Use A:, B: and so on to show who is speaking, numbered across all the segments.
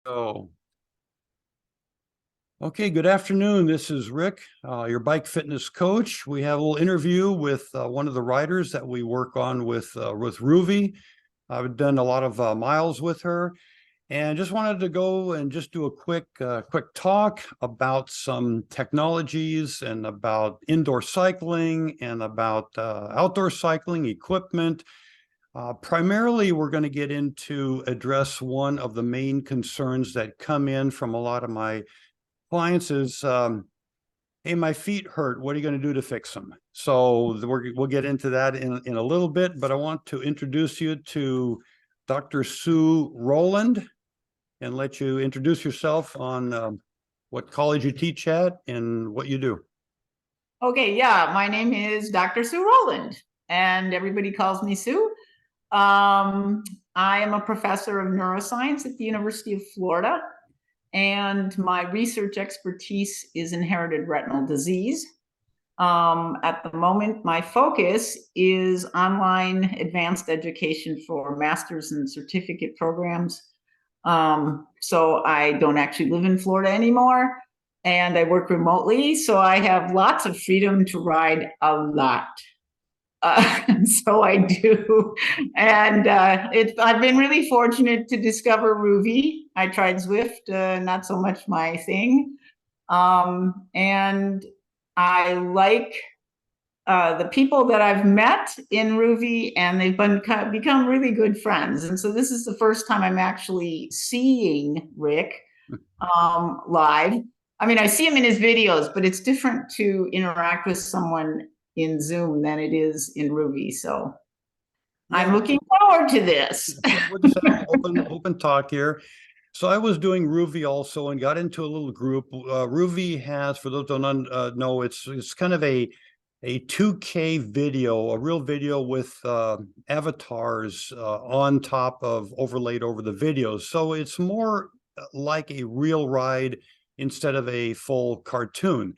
A: So, okay, good afternoon. This is Rick, your bike fitness coach. We have a little interview with one of the riders that we work on with Ruby. I've done a lot of miles with her, and just wanted to go and just do a quick talk about some technologies and about indoor cycling and about outdoor cycling equipment. Primarily, we're going to get into address one of the main concerns that come in from a lot of my clients is, hey, my feet hurt. What are you going to do to fix them? So we'll get into that in a little bit, but I want to introduce you to Dr. Sue Rowland and let you introduce yourself on what college you teach at and what you do.
B: Okay, yeah, my name is Dr. Sue Rowland, and everybody calls me Sue. I am a professor of neuroscience at the University of Florida, and my research expertise is inherited retinal disease. At the moment, my focus is online advanced education for master's and certificate programs. So I don't actually live in Florida anymore, and I work remotely, so I have lots of freedom to ride a lot. So I do, and I've been really fortunate to discover Ruby. I tried Zwift, not so much my thing, and I like the people that I've met in Ruby, and they've become really good friends. And so this is the first time I'm actually seeing Rick live. I mean, I see him in his videos, but it's different to interact with someone in Zoom than it is in Ruby. So yeah. I'm looking forward to this.
A: We'll just have open talk here. So I was doing Ruby also and got into a little group. Ruby has, for those who don't know, it's kind of a 2K video, a real video with avatars on top of overlaid over the videos. So it's more like a real ride instead of a full cartoon.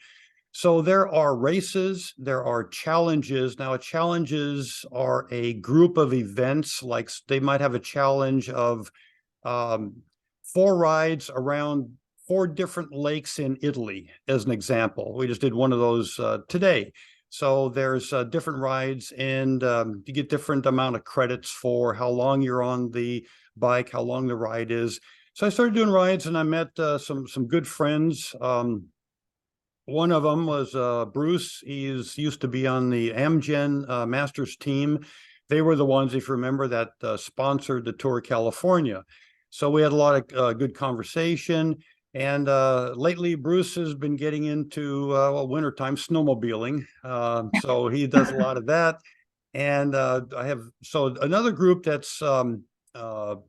A: So there are races, there are challenges. Now, challenges are a group of events, like they might have a challenge of 4 rides around 4 different lakes in Italy, as an example. We just did one of those today. So there's different rides, and you get different amount of credits for how long you're on the bike, how long the ride is. So I started doing rides, and I met some good friends. One of them was Bruce. He's used to be on the Amgen Masters team. They were the ones, if you remember, that sponsored the Tour of California. So we had a lot of good conversation. And lately, Bruce has been getting into wintertime snowmobiling. So he does a lot of that. And I have another group that's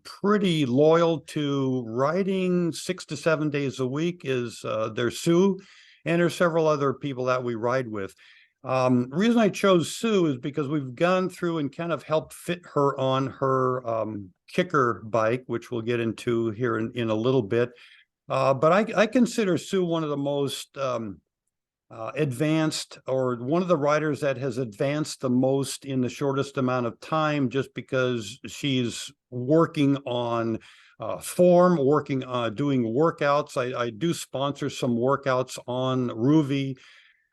A: pretty loyal to riding 6 to 7 days a week is there's Sue, and there's several other people that we ride with. The reason I chose Sue is because we've gone through and kind of helped fit her on her kicker bike, which we'll get into here in a little bit. But I consider Sue one of the most advanced, or one of the riders that has advanced the most in the shortest amount of time, just because she's working on form, working on doing workouts. I do sponsor some workouts on Ruby.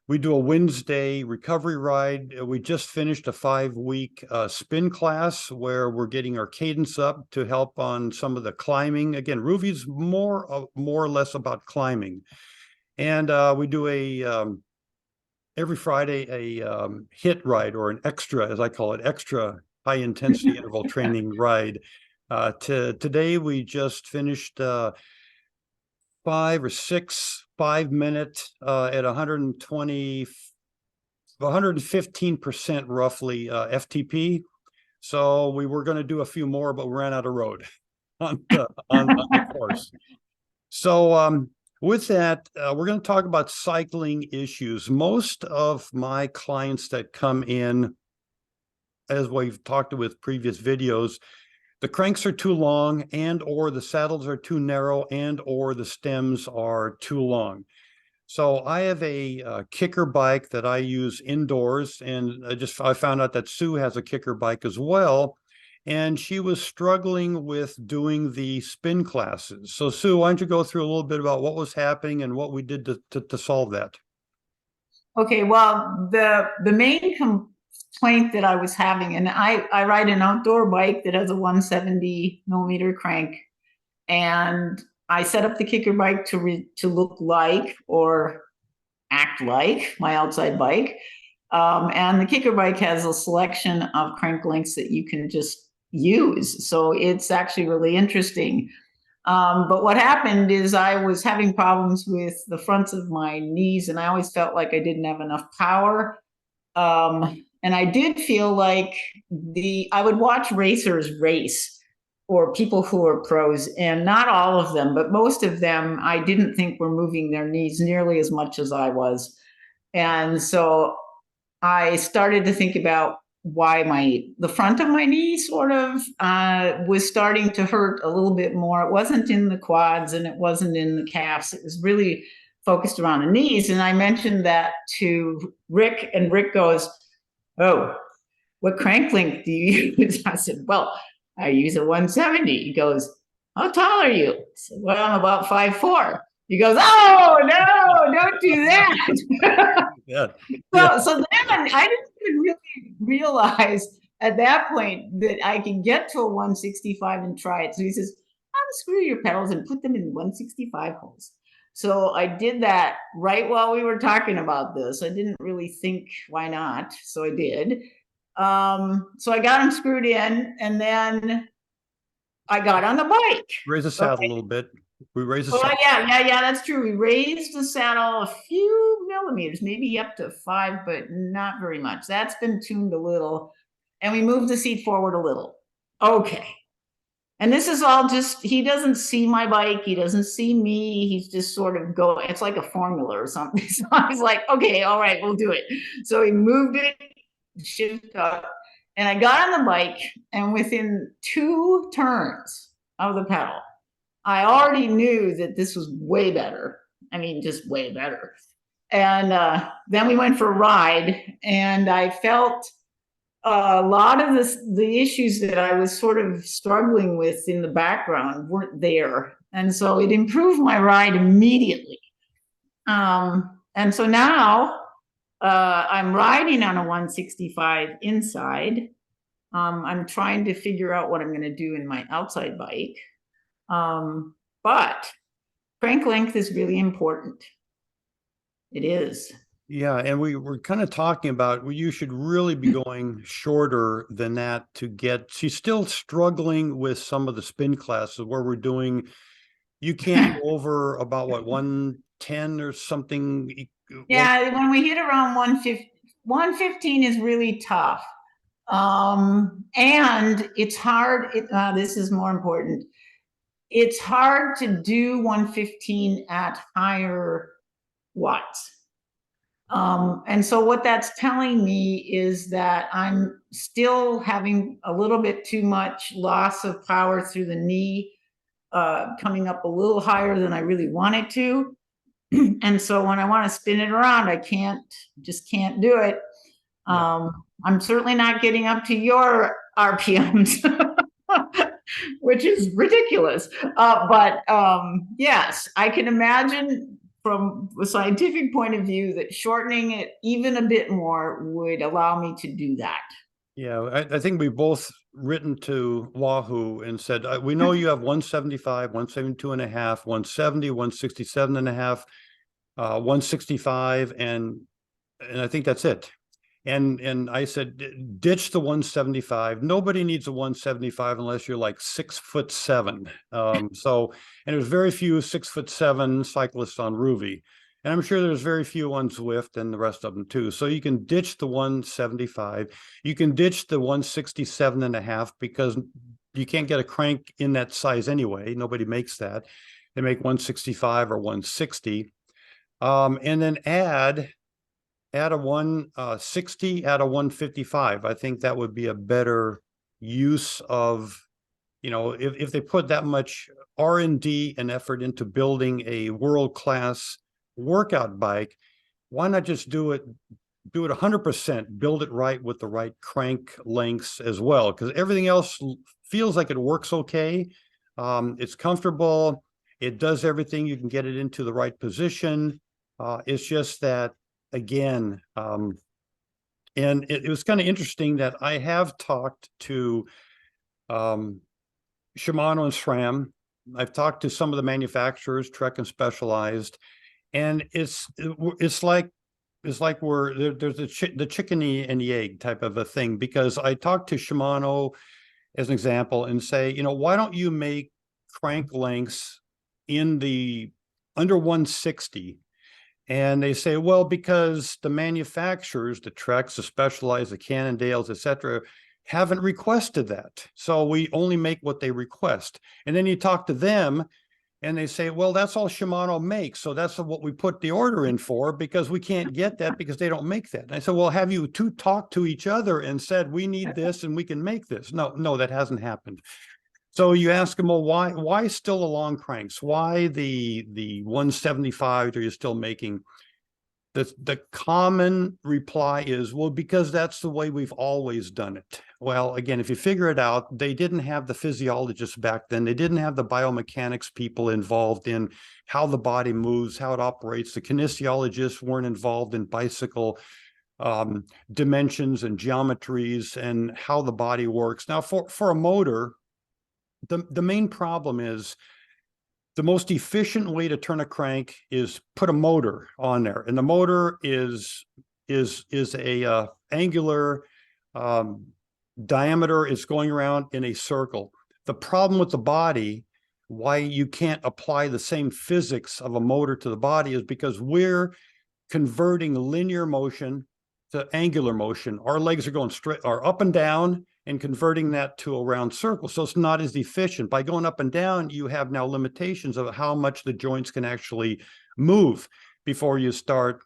A: We do a Wednesday recovery ride. We just finished a 5-week spin class where we're getting our cadence up to help on some of the climbing. Again, Ruby's more or less about climbing. And we do every Friday a HIIT ride, or an extra, as I call it, extra high intensity interval training ride. Today we just finished 5 or 6 5-minute at 115% roughly FTP. So we were going to do a few more, but we ran out of road on the course. So with that, we're going to talk about cycling issues. Most of my clients that come in, as we've talked with previous videos, the cranks are too long, and or the saddles are too narrow, and or the stems are too long. So I have a kicker bike that I use indoors, and I found out that Sue has a kicker bike as well. and she was struggling with doing the spin classes. So Sue, why don't you go through a little bit about what was happening and what we did to solve that?
B: Okay, well, the main complaint that I was having, and I ride an outdoor bike that has a 170 millimeter crank, and I set up the kicker bike to look like or act like my outside bike. And the kicker bike has a selection of crank lengths that you can just use. So it's actually really interesting. But what happened is I was having problems with the fronts of my knees, and I always felt like I didn't have enough power. And I did feel like I would watch racers race, or people who are pros, and not all of them, but most of them, I didn't think were moving their knees nearly as much as I was. And so I started to think about why the front of my knee sort of was starting to hurt a little bit more. It wasn't in the quads and it wasn't in the calves. It was really focused around the knees. And I mentioned that to Rick, and Rick goes, "Oh, what crank length do you use?" I said, "Well, I use a 170. He goes, "How tall are you?" I said, "Well, I'm about 5'4". He goes, "Oh, no, don't do that."
A: Yeah.
B: So then I didn't even really realize at that point that I can get to a 165 and try it. So he says, "Unscrew your pedals and put them in 165 holes." So I did that right while we were talking about this. I didn't really think why not. So I did. So I got them screwed in, and then I got on the bike.
A: Raise the saddle a little bit. We raise the
B: Well,
A: saddle.
B: yeah, that's true. We raised the saddle a few millimeters, maybe up to 5, but not very much. That's been tuned a little. And we moved the seat forward a little. Okay. And this is all just, he doesn't see my bike. He doesn't see me. He's just sort of going, it's like a formula or something. So I was like, okay, all right, we'll do it. So he moved it, shifted up, and I got on the bike, and within 2 turns of the pedal, I already knew that this was way better. I mean, just way better. And then we went for a ride, and I felt a lot of the issues that I was sort of struggling with in the background weren't there. And so it improved my ride immediately. And so now I'm riding on a 165 inside. I'm trying to figure out what I'm going to do in my outside bike. But crank length is really important. It is.
A: Yeah, and we were kind of talking about you should really be going shorter than that to get. She's still struggling with some of the spin classes where we're doing. You can't go over about what 110 or something.
B: Yeah, when we hit around 150, 115 is really tough. And it's hard. This is more important. It's hard to do 115 at higher watts. And so what that's telling me is that I'm still having a little bit too much loss of power through the knee, coming up a little higher than I really wanted to. And so when I want to spin it around, I just can't do it. I'm certainly not getting up to your RPMs, which is ridiculous. But yes, I can imagine from a scientific point of view that shortening it even a bit more would allow me to do that.
A: Yeah, I think we've both written to Wahoo and said, we know you have 175, 172 and a half, 170, 167 and a half, 165, and I think that's it. And I said, ditch the 175. Nobody needs a 175 unless you're like 6'7". So, and there's very few 6'7" cyclists on Ruby. And I'm sure there's very few on Zwift and the rest of them too. So you can ditch the 175. You can ditch the 167 and a half because you can't get a crank in that size anyway. Nobody makes that. They make 165 or 160. And then add a 160, add a 155. I think that would be a better use of, if they put that much R&D and effort into building a world-class workout bike, why not just do it do it 100%, build it right with the right crank lengths as well, because everything else feels like it works okay. It's comfortable. It does everything. You can get it into the right position. It's just that, again, and it was kind of interesting that I have talked to Shimano and SRAM. I've talked to some of the manufacturers, Trek and Specialized, and it's like there's the chicken and the egg type of a thing, because I talked to Shimano as an example and say, why don't you make crank lengths in the under 160? And they say, well, because the manufacturers, the Treks, the Specialized, the Cannondales, etc., haven't requested that. So we only make what they request. And then you talk to them and they say, well, that's all Shimano makes. So that's what we put the order in for, because we can't get that because they don't make that. And I said, well, have you two talked to each other and said, we need this and we can make this? No, that hasn't happened. So you ask them, well, why still the long cranks? Why the 175 are you still making? The common reply is, well, because that's the way we've always done it. Well, again, if you figure it out, they didn't have the physiologists back then. They didn't have the biomechanics people involved in how the body moves, how it operates. The kinesiologists weren't involved in bicycle dimensions and geometries and how the body works. Now, for a motor, the main problem is the most efficient way to turn a crank is put a motor on there, and the motor is a angular diameter. It's going around in a circle. The problem with the body, why you can't apply the same physics of a motor to the body, is because we're converting linear motion to angular motion. Our legs are going straight, are up and down, and converting that to a round circle. So it's not as efficient. By going up and down, you have now limitations of how much the joints can actually move before you start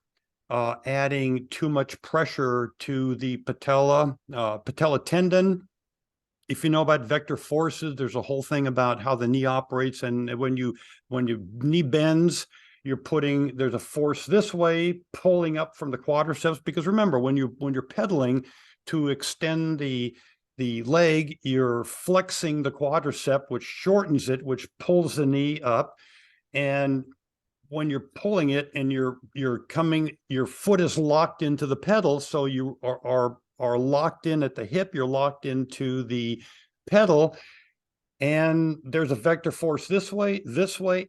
A: adding too much pressure to the patella tendon. If you know about vector forces, there's a whole thing about how the knee operates. And when your knee bends, there's a force this way pulling up from the quadriceps, because remember, when you're pedaling to extend the leg, you're flexing the quadricep, which shortens it, which pulls the knee up. And when you're pulling it and your foot is locked into the pedal, so you are locked in at the hip, you're locked into the pedal, and there's a vector force this way,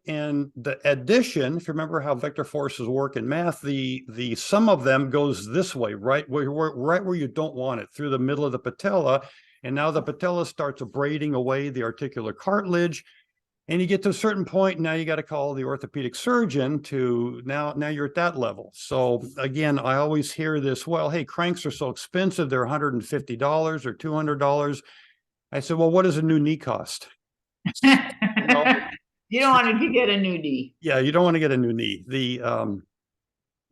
A: and the addition, if you remember how vector forces work in math, the sum of them goes this way, right where you don't want it, through the middle of the patella. And now the patella starts abrading away the articular cartilage, and you get to a certain point, now you got to call the orthopedic surgeon to now you're at that level. So again, I always hear this, well, hey, cranks are so expensive, they're $150 or $200. I said, well, what does a new knee cost?
B: You don't want to get a new knee.
A: Yeah, you don't want to get a new knee. The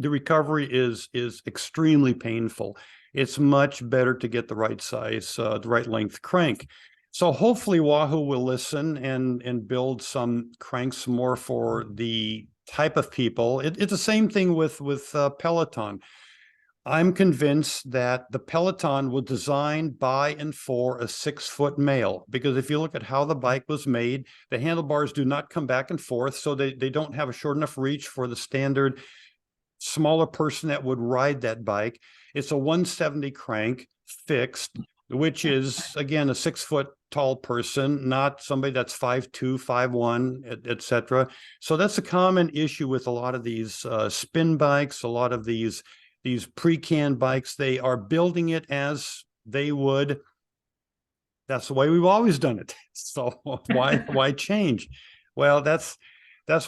A: recovery is extremely painful. It's much better to get the right size, the right length crank. So hopefully Wahoo will listen and build some cranks more for the type of people. It's the same thing with Peloton. I'm convinced that the Peloton was designed by and for a 6-foot male, because if you look at how the bike was made, the handlebars do not come back and forth, so they don't have a short enough reach for the standard smaller person that would ride that bike. It's a 170 crank fixed, which is, again, a 6-foot tall person, not somebody that's 5'2", 5'1", etc. So that's a common issue with a lot of these spin bikes, a lot of these pre-can bikes. They are building it as they would. That's the way we've always done it. So why change? Well, that's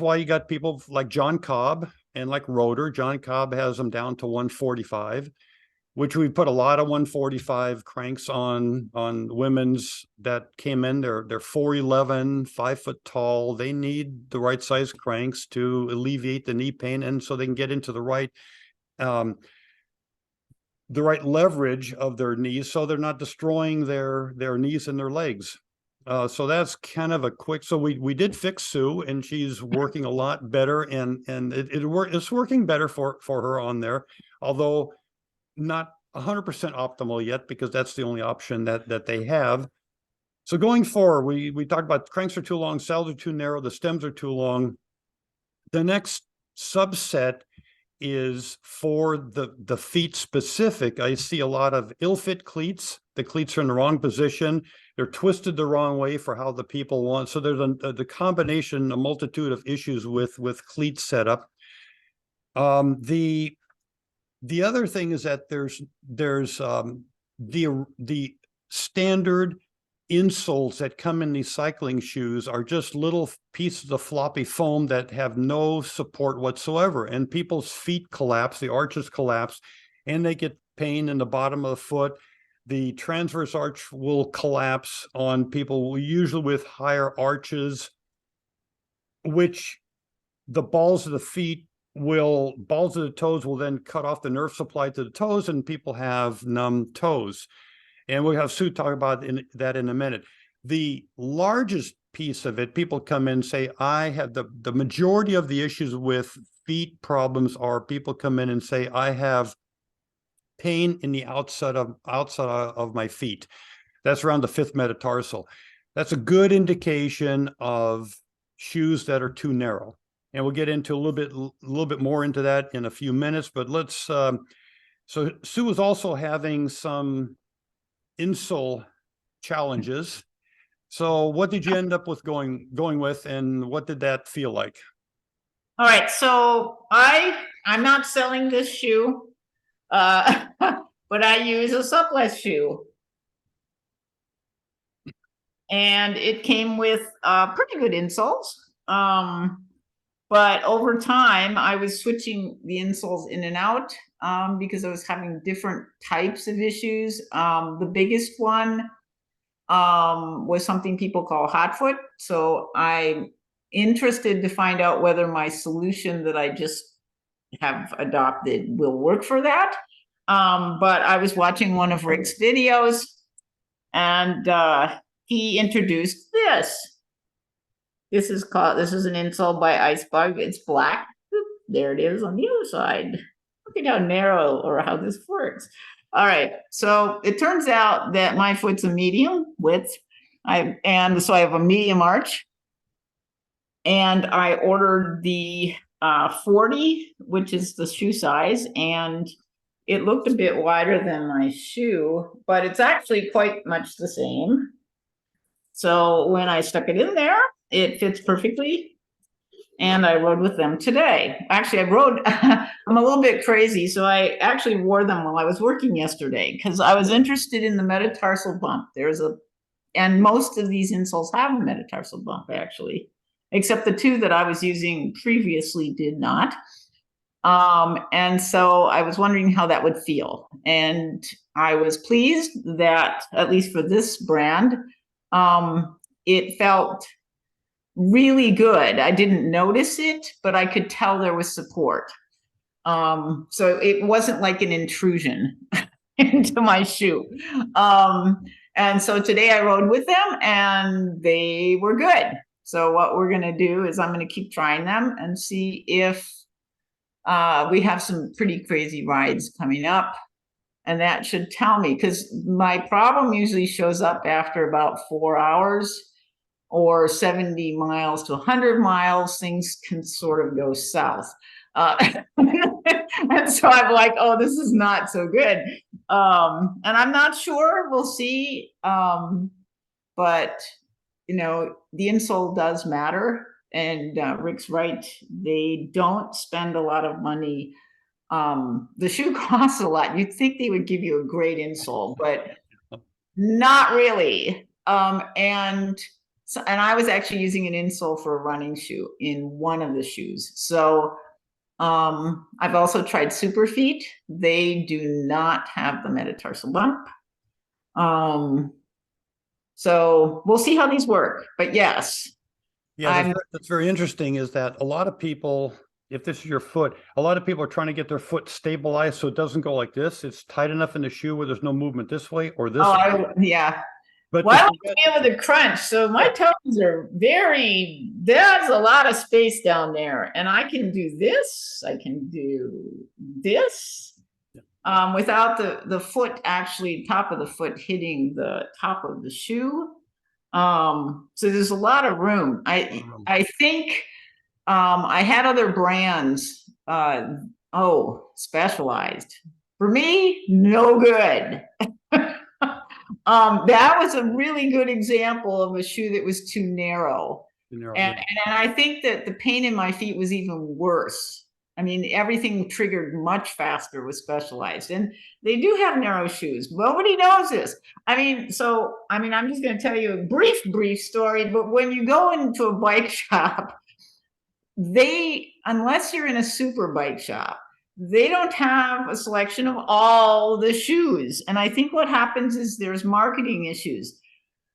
A: why you got people like John Cobb and like Rotor. John Cobb has them down to 145, which we put a lot of 145 cranks on women's that came in. They're 4'11", 5 foot tall. They need the right size cranks to alleviate the knee pain, and so they can get into the right leverage of their knees, so they're not destroying their knees and their legs. So that's kind of a quick. So we did fix Sue, and she's working a lot better, and it's working better for her on there. Although not 100% optimal yet, because that's the only option that they have. So going forward, we talked about cranks are too long, saddles are too narrow, the stems are too long. The next subset is for the feet specific. I see a lot of ill-fit cleats. The cleats are in the wrong position. They're twisted the wrong way for how the people want. So there's the combination, a multitude of issues with cleat setup. The other thing is that there's the standard insoles that come in these cycling shoes are just little pieces of floppy foam that have no support whatsoever, and people's feet collapse, the arches collapse, and they get pain in the bottom of the foot. The transverse arch will collapse on people, usually with higher arches, which the balls of the toes will then cut off the nerve supply to the toes, and people have numb toes. And we'll have Sue talk about that in a minute. The largest piece of it, people come in and say, I have the majority of the issues with feet problems are people come in and say, I have pain in the outside of my feet. That's around the 5th metatarsal. That's a good indication of shoes that are too narrow. And we'll get into a little bit more into that in a few minutes, but let's, so Sue is also having some insole challenges. So what did you end up with going with, and what did that feel like?
B: All right, so I'm not selling this shoe, but I use a subless shoe, and it came with pretty good insoles. But over time, I was switching the insoles in and out because I was having different types of issues. The biggest one was something people call hot foot. So I'm interested to find out whether my solution that I just have adopted will work for that. But I was watching one of Rick's videos, and he introduced this. This is an insole by Icebug. It's black. There it is on the other side. Look at how narrow or how this works. All right, so it turns out that my foot's a medium width, and so I have a medium arch, and I ordered the 40, which is the shoe size, and it looked a bit wider than my shoe, but it's actually quite much the same. So when I stuck it in there, it fits perfectly. And I rode with them today. Actually, I'm a little bit crazy. So I actually wore them while I was working yesterday because I was interested in the metatarsal bump. And most of these insoles have a metatarsal bump actually, except the 2 that I was using previously did not. And so I was wondering how that would feel. And I was pleased that, at least for this brand, it felt really good. I didn't notice it, but I could tell there was support. So it wasn't like an intrusion into my shoe. And so today I rode with them and they were good. So what we're going to do is I'm going to keep trying them and see if we have some pretty crazy rides coming up. And that should tell me, because my problem usually shows up after about 4 hours or 70 miles to 100 miles. Things can sort of go south. And so I'm like, oh, this is not so good. And I'm not sure. We'll see. But, you know, the insole does matter. And Rick's right. They don't spend a lot of money. The shoe costs a lot. You'd think they would give you a great insole, but not really. And I was actually using an insole for a running shoe in one of the shoes. So I've also tried Superfeet. They do not have the metatarsal bump. So we'll see how these work. But yes.
A: Yeah, that's very interesting, is that a lot of people, if this is your foot, a lot of people are trying to get their foot stabilized so it doesn't go like this. It's tight enough in the shoe where there's no movement this way or this way.
B: Yeah.
A: But
B: well, I don't be able to crunch, so my toes are there's a lot of space down there, and I can do this, I can do this, without the foot actually, top of the foot hitting the top of the shoe. So there's a lot of room. I think I had other brands. Specialized. For me, no good. That was a really good example of a shoe that was too narrow. And I think that the pain in my feet was even worse. I mean, everything triggered much faster with Specialized. And they do have narrow shoes. Nobody knows this. I'm just going to tell you a brief story. But when you go into a bike shop, unless you're in a super bike shop, they don't have a selection of all the shoes. And I think what happens is there's marketing issues.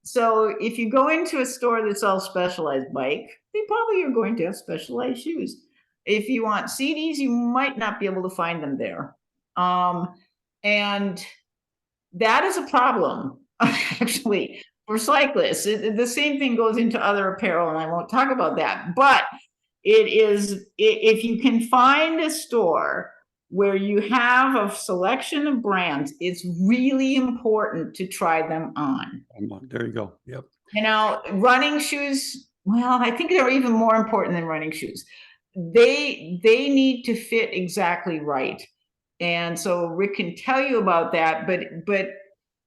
B: So if you go into a store that sells Specialized bike, they probably are going to have Specialized shoes. If you want CDs, you might not be able to find them there. And that is a problem, actually, for cyclists. The same thing goes into other apparel, and I won't talk about that. But if you can find a store where you have a selection of brands, it's really important to try them on.
A: There you go. Yep.
B: Running shoes, well, I think they're even more important than running shoes. They need to fit exactly right. And so Rick can tell you about that, but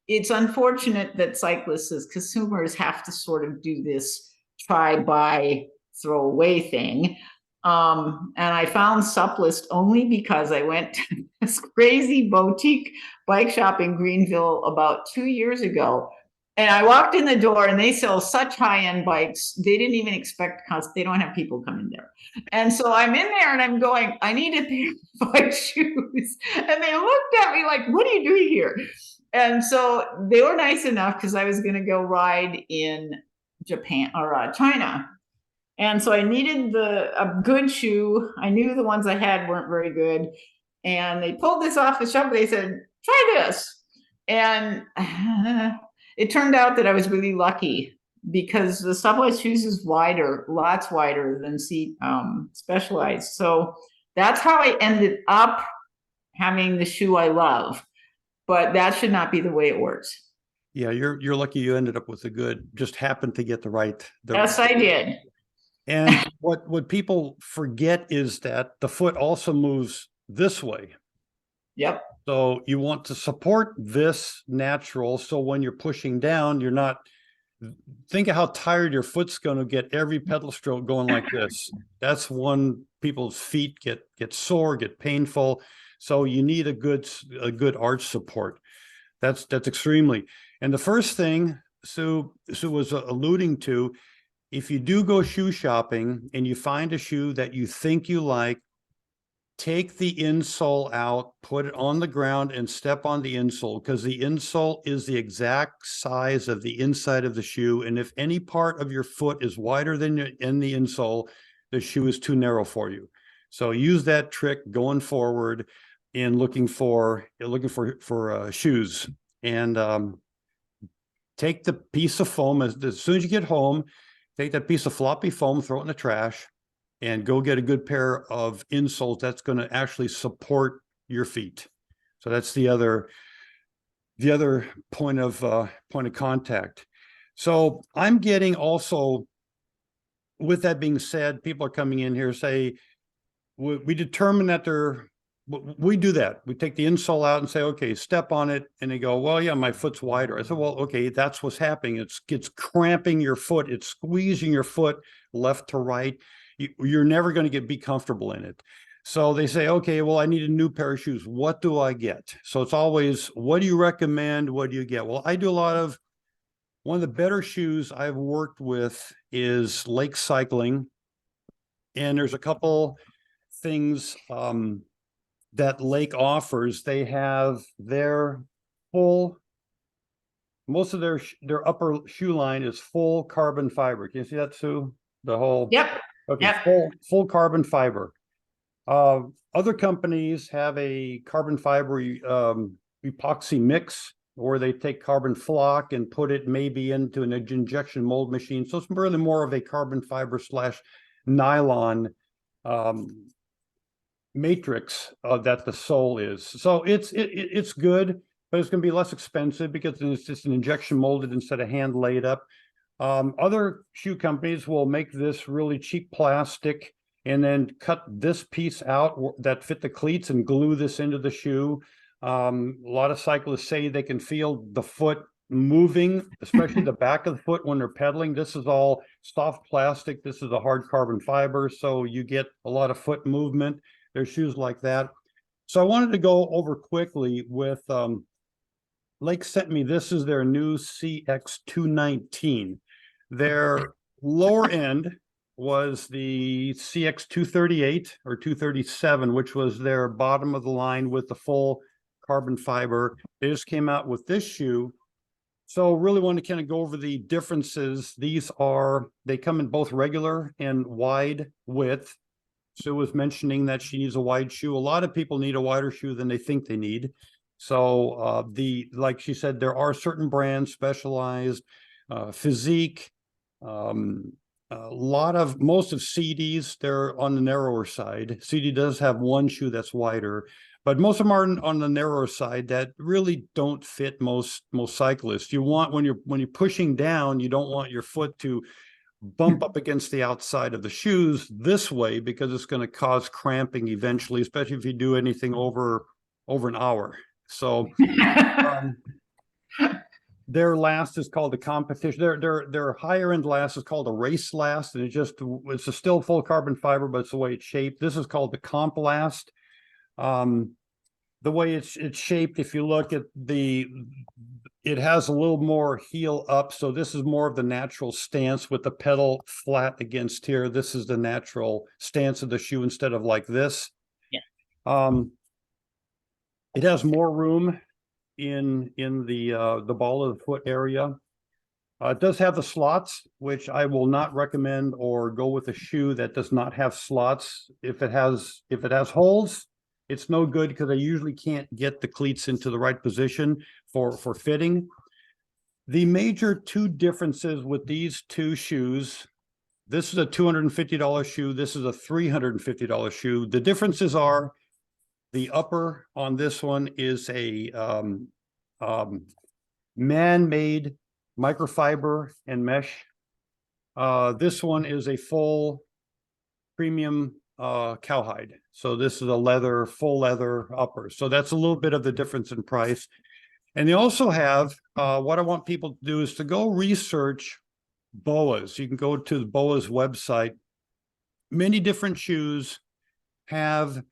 B: it's unfortunate that cyclists as consumers have to sort of do this try, buy, throw away thing. And I found Supplist only because I went to this crazy boutique bike shop in Greenville about 2 years ago. And I walked in the door and they sell such high-end bikes. They didn't even expect, they don't have people coming there. And so I'm in there and I'm going, I need a pair of bike shoes. And they looked at me like, what are you doing here? And so they were nice enough because I was going to go ride in Japan or China. And so I needed a good shoe. I knew the ones I had weren't very good. And they pulled this off the shelf. They said, try this. And it turned out that I was really lucky because the Specialized shoes is wider, lots wider than Specialized. So that's how I ended up having the shoe I love. But that should not be the way it works.
A: Yeah, you're lucky you ended up with just happened to get the right.
B: Yes, I did.
A: And what people forget is that the foot also moves this way.
B: Yep.
A: So you want to support this natural. So when you're pushing down, you're not, think of how tired your foot's going to get every pedal stroke going like this. That's when people's feet get sore, get painful. So you need a good arch support. That's extremely. And the first thing Sue was alluding to, if you do go shoe shopping and you find a shoe that you think you like, take the insole out, put it on the ground and step on the insole, because the insole is the exact size of the inside of the shoe. And if any part of your foot is wider than in the insole, the shoe is too narrow for you. So use that trick going forward in looking for shoes. And take the piece of foam as soon as you get home. Take that piece of floppy foam, throw it in the trash, and go get a good pair of insoles that's going to actually support your feet. So that's the other point of contact. So I'm getting also, with that being said, people are coming in here say, we determine that we do that. We take the insole out and say, okay, step on it. And they go, well, yeah, my foot's wider. I said, well, okay, that's what's happening. It's cramping your foot. It's squeezing your foot left to right. You're never going to be comfortable in it. So they say, okay, well, I need a new pair of shoes. What do I get? So it's always, what do you recommend? What do you get? Well, I do one of the better shoes I've worked with is Lake Cycling. And there's a couple things, that Lake offers. They have most of their upper shoe line is full carbon fiber. Can you see that, Sue? The whole.
B: Yep.
A: Okay.
B: Yep.
A: Full carbon fiber. Other companies have a carbon fiber epoxy mix, or they take carbon flock and put it maybe into an injection mold machine. So it's really more of a carbon fiber / nylon matrix that the sole is. So it's good, but it's going to be less expensive because it's just an injection molded instead of hand laid up. Other shoe companies will make this really cheap plastic and then cut this piece out that fit the cleats and glue this into the shoe. A lot of cyclists say they can feel the foot moving, especially the back of the foot when they're pedaling. This is all soft plastic. This is a hard carbon fiber, so you get a lot of foot movement. There's shoes like that. So I wanted to go over quickly with Lake sent me, this is their new CX219. Their lower end was the CX238 or 237, which was their bottom of the line with the full carbon fiber. They just came out with this shoe. So really want to kind of go over the differences. They come in both regular and wide width. Sue was mentioning that she needs a wide shoe. A lot of people need a wider shoe than they think they need. So like she said, there are certain brands, Specialized, Physique, most of CD's, they're on the narrower side. CD does have one shoe that's wider, but most of them are on the narrower side that really don't fit most cyclists. You want, when you're pushing down, you don't want your foot to bump up against the outside of the shoes this way, because it's going to cause cramping eventually, especially if you do anything over an hour. So their last is called the competition. Their higher end last is called a race last, and it's a still full carbon fiber, but it's the way it's shaped. This is called the comp last. The way it's shaped, if you look at it has a little more heel up. So this is more of the natural stance with the pedal flat against here. This is the natural stance of the shoe instead of like this. Yeah. It has more room in the ball of the foot area. It does have the slots, which I will not recommend or go with a shoe that does not have slots. If it has holes, it's no good, because I usually can't get the cleats into the right position for fitting. The major two differences with these two shoes, this is a $250 shoe, this is a $350 shoe. The differences are, the upper on this one is a man-made microfiber and mesh. This one is a full premium cowhide. So this is a full leather upper. So that's a little bit of the difference in price. And they also have, what I want people to do is to go research BOAs. You can go to the BOA's website. Many different shoes have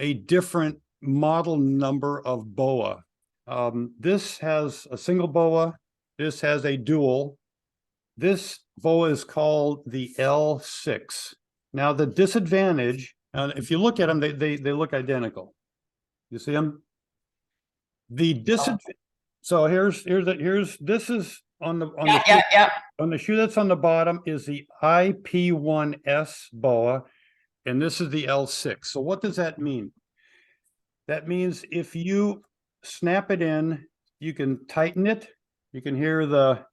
A: a different model number of BOA. This has a single BOA. This has a dual. This BOA is called the L6. Now the disadvantage, if you look at them, they look identical. You see them? The disadvantage. So this is on the shoe that's on the bottom is the IP1S BOA, and this is the L6. So what does that mean? That means if you snap it in, you can tighten it. You can hear the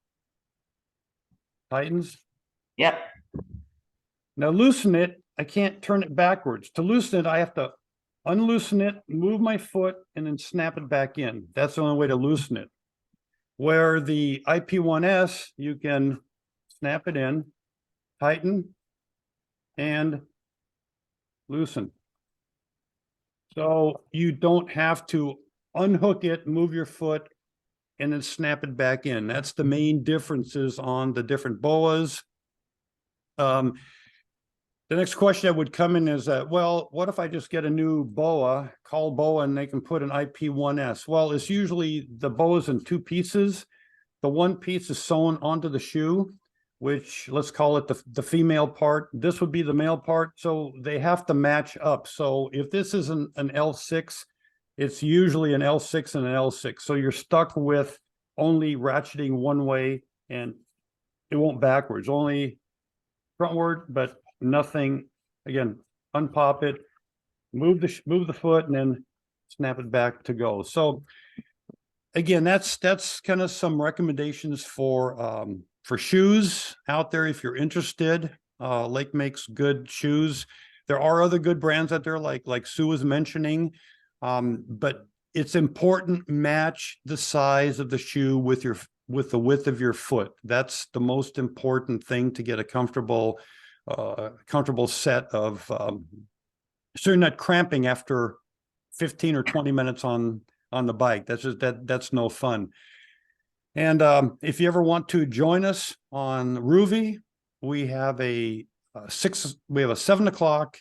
A: tightens.
B: Yep.
A: Now loosen it. I can't turn it backwards. To loosen it, I have to unloosen it, move my foot, and then snap it back in. That's the only way to loosen it. Where the IP1S, you can snap it in, tighten, and loosen. So you don't have to unhook it, move your foot, and then snap it back in. That's the main differences on the different BOAs. The next question that would come in is that, well, what if I just get a new BOA, call BOA, and they can put an IP1S? Well, it's usually the BOA's in two pieces. The one piece is sewn onto the shoe, which let's call it the female part. This would be the male part. So they have to match up. So if this is an L6, it's usually an L6 and an L6. So you're stuck with only ratcheting one way, and it won't backwards, only frontward, but nothing. Again, unpop it, move the foot, and then snap it back to go. So again, that's kind of some recommendations for shoes out there if you're interested. Lake makes good shoes. There are other good brands out there, like Sue was mentioning, but it's important, match the size of the shoe with the width of your foot. That's the most important thing to get a comfortable set of, so you're not cramping after 15 or 20 minutes on the bike. That's no fun. And if you ever want to join us on Rouvy, we have a 7 o'clock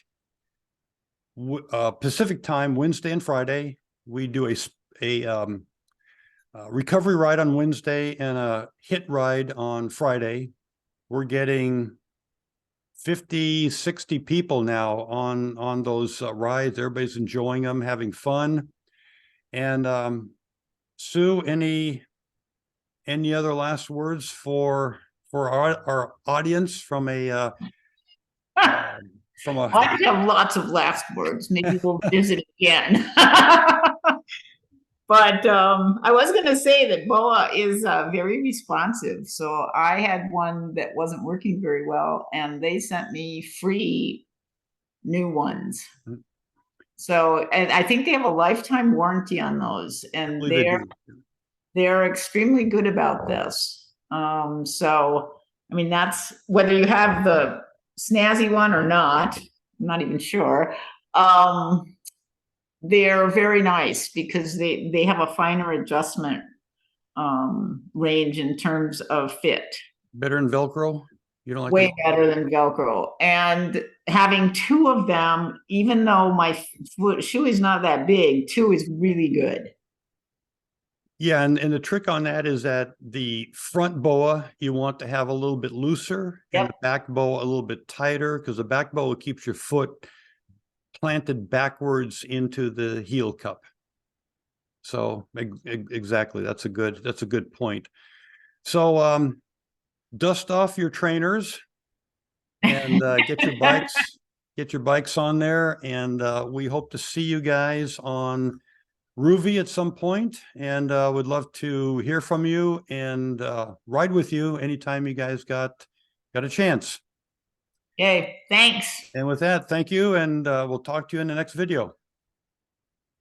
A: Pacific time, Wednesday and Friday. We do a recovery ride on Wednesday and a hit ride on Friday. We're getting 50, 60 people now on those rides. Everybody's enjoying them, having fun. And Sue, any other last words for our audience from a
B: I have lots of last words. Maybe we'll visit again. But I was going to say that BOA is very responsive. So I had one that wasn't working very well, and they sent me free new ones. So, and I think they have a lifetime warranty on those, and they're extremely good about this. So, I mean, that's whether you have the snazzy one or not, I'm not even sure. They're very nice because they have a finer adjustment range in terms of fit.
A: Better than Velcro? You don't like
B: way better than Velcro. And having two of them, even though my shoe is not that big, two is really good.
A: Yeah, and the trick on that is that the front BOA you want to have a little bit looser, and the back BOA a little bit tighter, because the back BOA keeps your foot planted backwards into the heel cup. So exactly, that's a good point. So dust off your trainers and get your bikes on there, and we hope to see you guys on Rouvy at some point, and would love to hear from you and ride with you anytime you guys got a chance.
B: Okay, thanks.
A: And with that, thank you, and we'll talk to you in the next video.